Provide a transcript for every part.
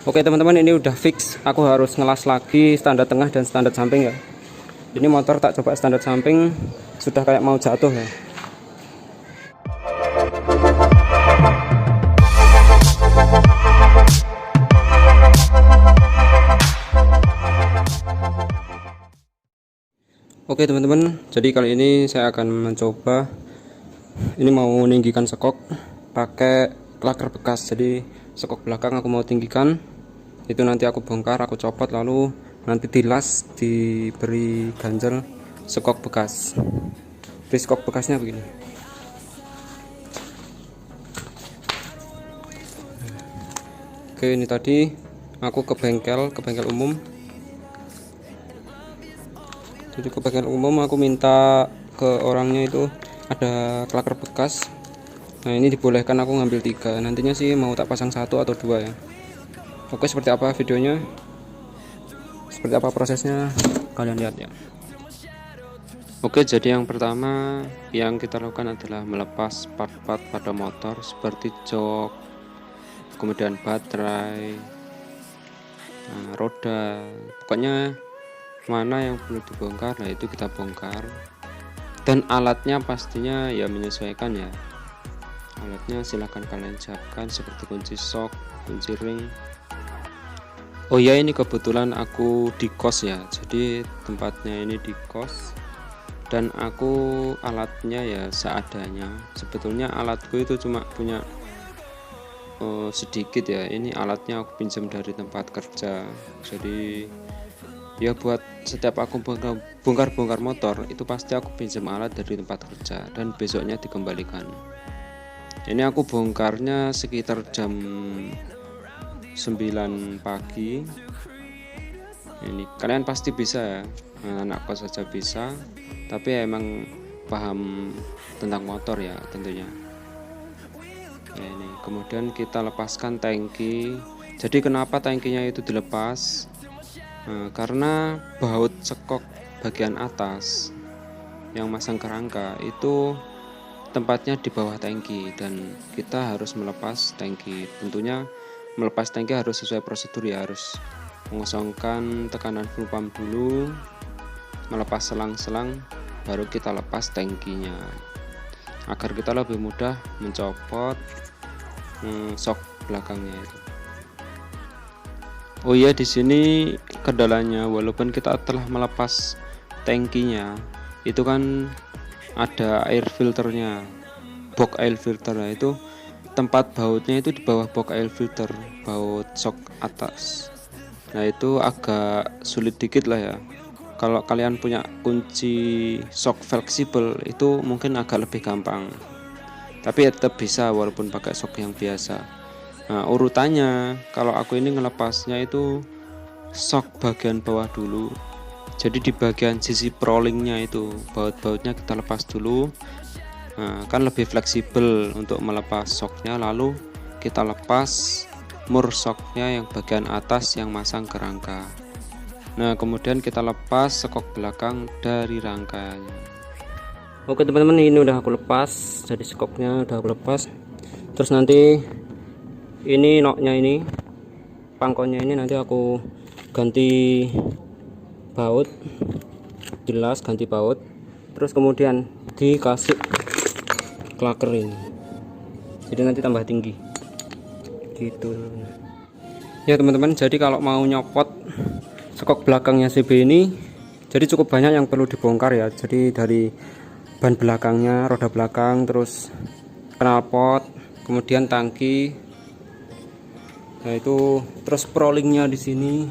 Oke teman-teman, ini udah fix, aku harus ngelas lagi standar tengah dan standar samping ya. Ini motor tak coba standar samping, sudah kayak mau jatuh ya. Oke teman-teman, jadi kali ini saya akan mencoba, ini mau meninggikan sekok pakai klaker bekas. Jadi sekok belakang aku mau tinggikan, itu nanti aku bongkar, aku copot, lalu nanti dilas, diberi ganjel sekok bekas. Jadi sekok bekasnya begini. Oke, ini tadi aku ke bengkel umum. Jadi ke bengkel umum aku minta ke orangnya itu ada klaker bekas. Nah ini dibolehkan aku ngambil 3, nantinya sih mau tak pasang 1 atau 2 ya. Oke, seperti apa videonya, seperti apa prosesnya, kalian lihat ya. Oke, jadi yang pertama yang kita lakukan adalah melepas part-part pada motor seperti jok, kemudian baterai, roda, pokoknya mana yang perlu dibongkar, nah itu kita bongkar. Dan alatnya pastinya ya menyesuaikan ya. Alatnya silahkan kalian siapkan seperti kunci sok, kunci ring. Oh ya, ini kebetulan aku di kos ya, jadi tempatnya ini di kos dan aku alatnya ya seadanya. Sebetulnya alatku itu cuma punya sedikit ya. Ini alatnya aku pinjam dari tempat kerja, jadi ya buat setiap aku bongkar motor itu pasti aku pinjam alat dari tempat kerja dan besoknya dikembalikan. Ini aku bongkarnya sekitar jam 9 pagi. Ini kalian pasti bisa ya, anak kos saja bisa, tapi emang paham tentang motor ya tentunya. Ya, ini kemudian kita lepaskan tangki. Jadi kenapa tangkinya itu dilepas? Karena baut sekok bagian atas yang masang kerangka itu tempatnya di bawah tangki dan kita harus melepas tangki. Tentunya melepas tangki harus sesuai prosedur ya, harus mengosongkan tekanan full pump dulu, melepas selang-selang, baru kita lepas tangkinya agar kita lebih mudah mencopot sok belakangnya itu. Oh iya, di sini kendalanya walaupun kita telah melepas tangkinya, itu kan ada air filternya, box air filter. Nah, itu tempat bautnya itu di bawah box air filter, baut sok atas. Nah itu agak sulit dikit lah ya. Kalau kalian punya kunci sok fleksibel itu mungkin agak lebih gampang, tapi tetap bisa walaupun pakai sok yang biasa. Nah urutannya kalau aku ini ngelepasnya itu sok bagian bawah dulu. Jadi di bagian sisi prolingnya itu baut-bautnya kita lepas dulu. Nah, kan lebih fleksibel untuk melepas soknya, lalu kita lepas mur soknya yang bagian atas yang masang ke rangka. Nah kemudian kita lepas sekok belakang dari rangkanya. Oke teman-teman, ini udah aku lepas, jadi sekoknya udah aku lepas. Terus nanti ini noknya, ini pangkonya ini nanti aku ganti baut, jelas ganti baut. Terus kemudian dikasih klaker ini, jadi nanti tambah tinggi gitu ya teman-teman. Jadi kalau mau nyopot sekok belakangnya CB ini, jadi cukup banyak yang perlu dibongkar ya. Jadi dari ban belakangnya, roda belakang, terus knalpot, kemudian tangki, nah itu, terus prolingnya di sini,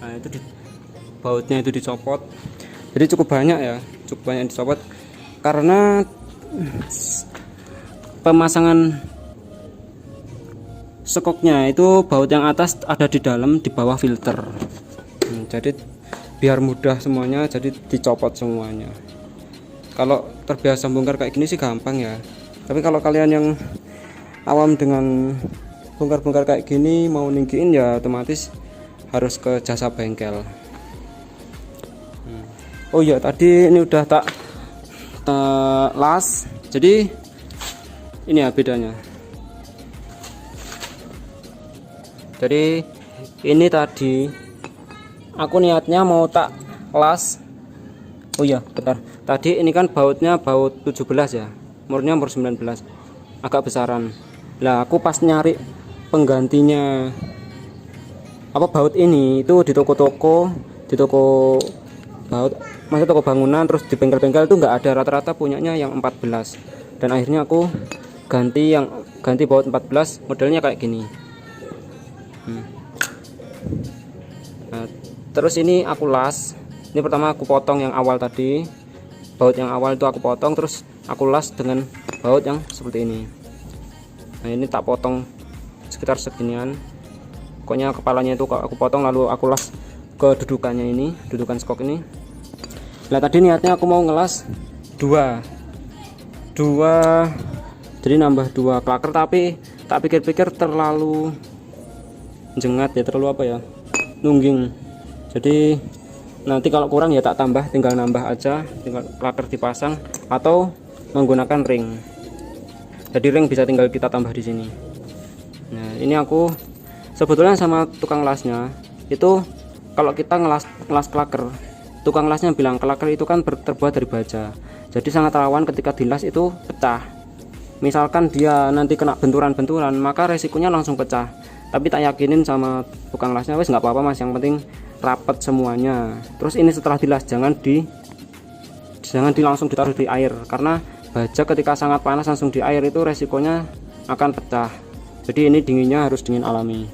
nah itu bautnya itu dicopot. Jadi cukup banyak ya, cukup banyak dicopot karena pemasangan sekoknya itu baut yang atas ada di dalam, di bawah filter. Jadi biar mudah semuanya, jadi dicopot semuanya. Kalau terbiasa bongkar kayak gini sih gampang ya, tapi kalau kalian yang awam dengan bongkar-bongkar kayak gini mau ninggiin ya otomatis harus ke jasa bengkel. Oh iya, tadi ini udah tak las, jadi ini ya bedanya. Jadi ini tadi aku niatnya mau tak las. Oh iya bentar, tadi ini kan bautnya baut 17 ya, murnya umur 19, agak besaran. Lah aku pas nyari penggantinya apa baut ini itu di toko-toko, di toko baut, maksudnya toko bangunan, terus di bengkel-bengkel itu nggak ada, rata-rata punyanya yang 14. Dan akhirnya aku ganti baut 14, modelnya kayak gini. Nah, terus ini aku las. Ini pertama aku potong yang awal tadi, baut yang awal itu aku potong, terus aku las dengan baut yang seperti ini. Nah ini tak potong sekitar seginian, pokoknya kepalanya itu aku potong, lalu aku las ke dudukannya ini, dudukan skok ini. Nah tadi niatnya aku mau ngelas dua, jadi nambah 2 klaker, tapi tak pikir-pikir terlalu jengat ya, terlalu apa ya, nungging. Jadi nanti kalau kurang ya tak tambah, tinggal nambah aja, tinggal klaker dipasang atau menggunakan ring. Jadi ring bisa tinggal kita tambah di sini. Nah ini aku sebetulnya sama tukang lasnya itu, kalau kita ngelas klaker, tukang lasnya bilang klaker itu kan terbuat dari baja, jadi sangat rawan ketika dilas itu pecah. Misalkan dia nanti kena benturan-benturan, maka resikonya langsung pecah. Tapi tak yakinin sama tukang lasnya, wes nggak apa-apa mas, yang penting rapet semuanya. Terus ini setelah dilas jangan langsung ditaruh di air, karena baja ketika sangat panas langsung di air itu resikonya akan pecah. Jadi ini dinginnya harus dingin alami.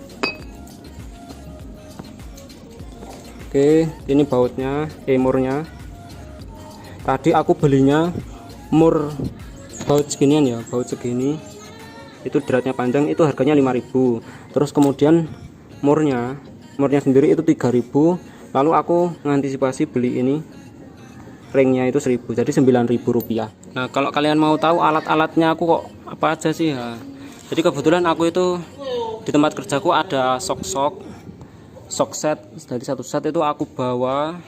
Oke, ini bautnya, murnya. Tadi aku belinya mur baut seginian ya, baut segini. Itu dratnya panjang, itu harganya 5.000. Terus kemudian murnya sendiri itu 3.000. Lalu aku mengantisipasi beli ini ringnya itu 1.000, jadi 9.000 rupiah. Nah kalau kalian mau tahu alat-alatnya aku kok apa aja sih ya, jadi kebetulan aku itu di tempat kerjaku ada sok set, dari satu set itu aku bawa.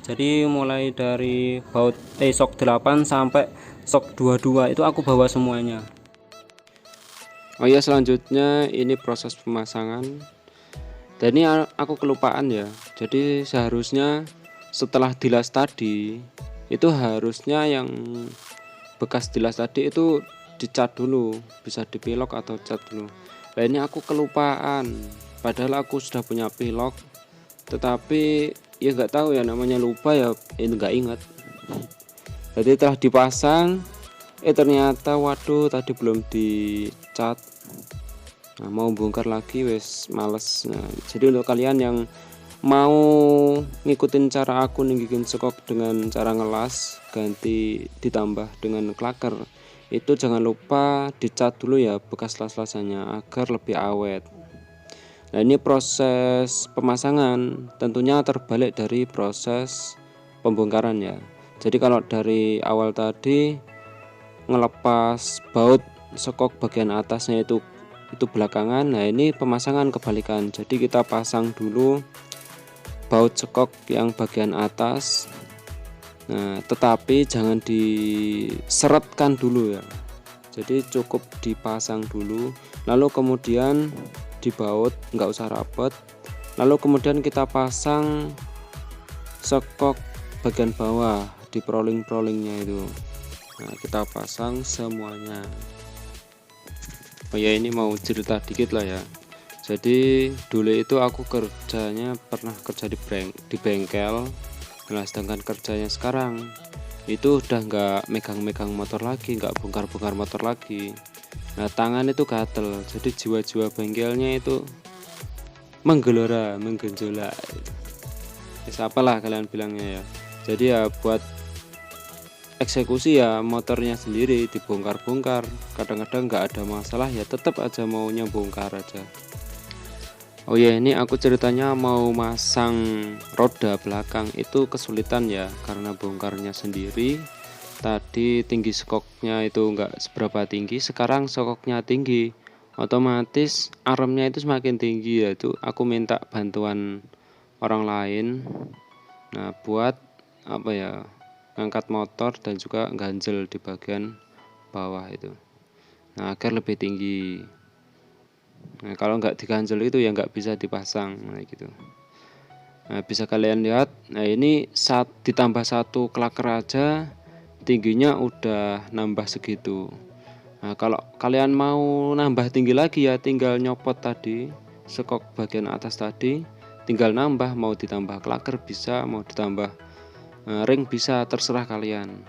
Jadi mulai dari baut sok 8 sampai sok 22 itu aku bawa semuanya. Oh ya, selanjutnya ini proses pemasangan. Dan ini aku kelupaan ya. Jadi seharusnya setelah dilas tadi itu harusnya yang bekas dilas tadi itu dicat dulu, bisa dipilok atau cat dulu. Nah ini aku kelupaan, padahal aku sudah punya pilok, tetapi ya nggak tahu ya, namanya lupa ya, ini nggak ingat. Jadi telah dipasang, ternyata waduh tadi belum dicat. Nah, mau bongkar lagi wes males. Nah, jadi untuk kalian yang mau ngikutin cara aku ninggikin skok dengan cara ngelas ganti ditambah dengan klaker, itu jangan lupa dicat dulu ya bekas las-lasannya agar lebih awet. Nah ini proses pemasangan tentunya terbalik dari proses pembongkaran ya. Jadi kalau dari awal tadi ngelepas baut skok bagian atasnya itu belakangan, nah ini pemasangan kebalikan. Jadi kita pasang dulu baut skok yang bagian atas, nah tetapi jangan diseretkan dulu ya, jadi cukup dipasang dulu, lalu kemudian dibaut, nggak usah rapet, lalu kemudian kita pasang skok bagian bawah di prolingnya itu. Nah kita pasang semuanya. Oh ya, ini mau cerita dikit lah ya. Jadi dulu itu aku kerjanya pernah kerja di bengkel. Nah sedangkan kerjanya sekarang itu udah nggak megang-megang motor lagi, nggak bongkar-bongkar motor lagi. Nah tangan itu gatel, jadi jiwa-jiwa bengkelnya itu menggenjolak. Apalah kalian bilangnya ya. Jadi ya buat eksekusi ya motornya sendiri dibongkar-bongkar, kadang-kadang nggak ada masalah ya tetap aja maunya bongkar aja. Oh ya, ini aku ceritanya mau masang roda belakang itu kesulitan ya, karena bongkarnya sendiri. Tadi tinggi skoknya itu nggak seberapa tinggi, sekarang skoknya tinggi, otomatis armnya itu semakin tinggi ya. Itu aku minta bantuan orang lain, nah buat apa ya, ngangkat motor dan juga ganjel di bagian bawah itu, nah agar lebih tinggi. Nah, kalau nggak diganjel itu ya nggak bisa dipasang, nah gitu. Nah, bisa kalian lihat, nah ini ditambah 1 klaker aja tingginya udah nambah segitu. Nah, kalau kalian mau nambah tinggi lagi ya tinggal nyopot tadi sekok bagian atas tadi, tinggal nambah, mau ditambah klaker bisa, mau ditambah ring bisa, terserah kalian.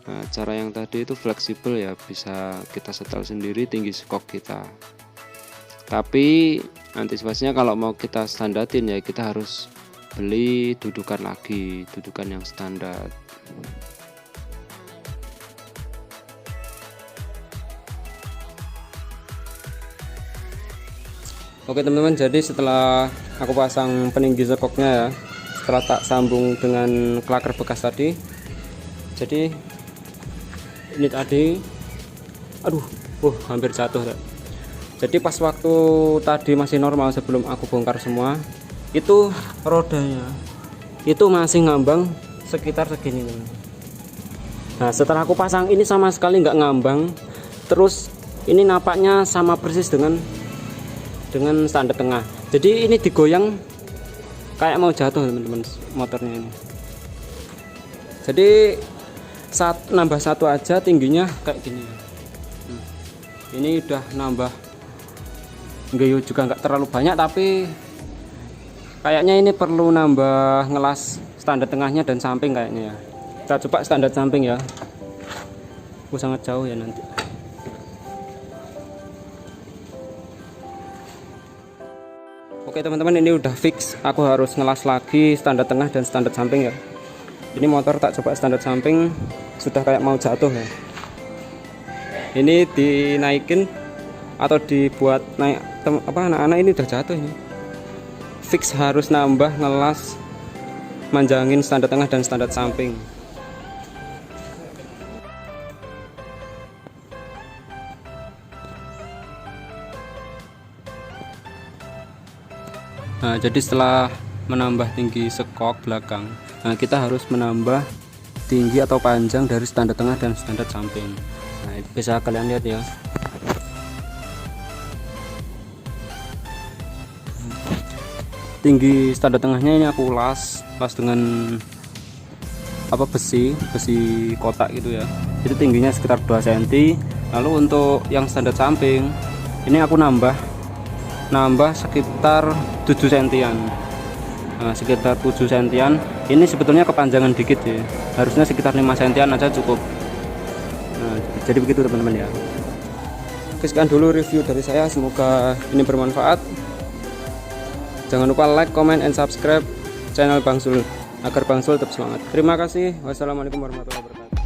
Nah, cara yang tadi itu fleksibel ya, bisa kita setel sendiri tinggi sekok kita. Tapi antisipasinya kalau mau kita standarin ya kita harus beli dudukan lagi, dudukan yang standar. Oke teman-teman, jadi setelah aku pasang peninggi sekoknya ya, setelah tak sambung dengan klaker bekas tadi, jadi ini tadi hampir jatuh. Jadi pas waktu tadi masih normal sebelum aku bongkar semua, itu rodanya itu masih ngambang sekitar segini teman. Nah setelah aku pasang ini sama sekali nggak ngambang, terus ini napaknya sama persis dengan standar tengah. Jadi ini digoyang kayak mau jatuh teman-teman motornya ini. Jadi nambah 1 aja tingginya kayak gini. Ini udah nambah geyo juga nggak terlalu banyak, tapi kayaknya ini perlu nambah ngelas standar tengahnya dan samping kayaknya ya. Kita coba standar samping ya. Sangat jauh ya nanti. Oke teman-teman, ini udah fix, aku harus ngelas lagi standar tengah dan standar samping ya. Ini motor tak coba standar samping sudah kayak mau jatuh ya. Ini dinaikin atau dibuat naik anak-anak, ini udah jatuh ini. Fix harus nambah ngelas, manjangin standar tengah dan standar samping. Nah, jadi setelah menambah tinggi sekok belakang, nah kita harus menambah tinggi atau panjang dari standar tengah dan standar samping. Nah, itu bisa kalian lihat ya. Tinggi standar tengahnya ini aku las dengan besi kotak gitu ya. Itu tingginya sekitar 2 cm. Lalu untuk yang standar samping ini aku nambah sekitar 7 cm. Nah, sekitar 7 cm. Ini sebetulnya kepanjangan dikit ya, harusnya sekitar 5 cm aja cukup. Nah, jadi begitu teman-teman ya. Oke, sekian dulu review dari saya, semoga ini bermanfaat. Jangan lupa like, comment, and subscribe channel Bang Sul agar Bang Sul tetap semangat. Terima kasih. Wassalamualaikum warahmatullahi wabarakatuh.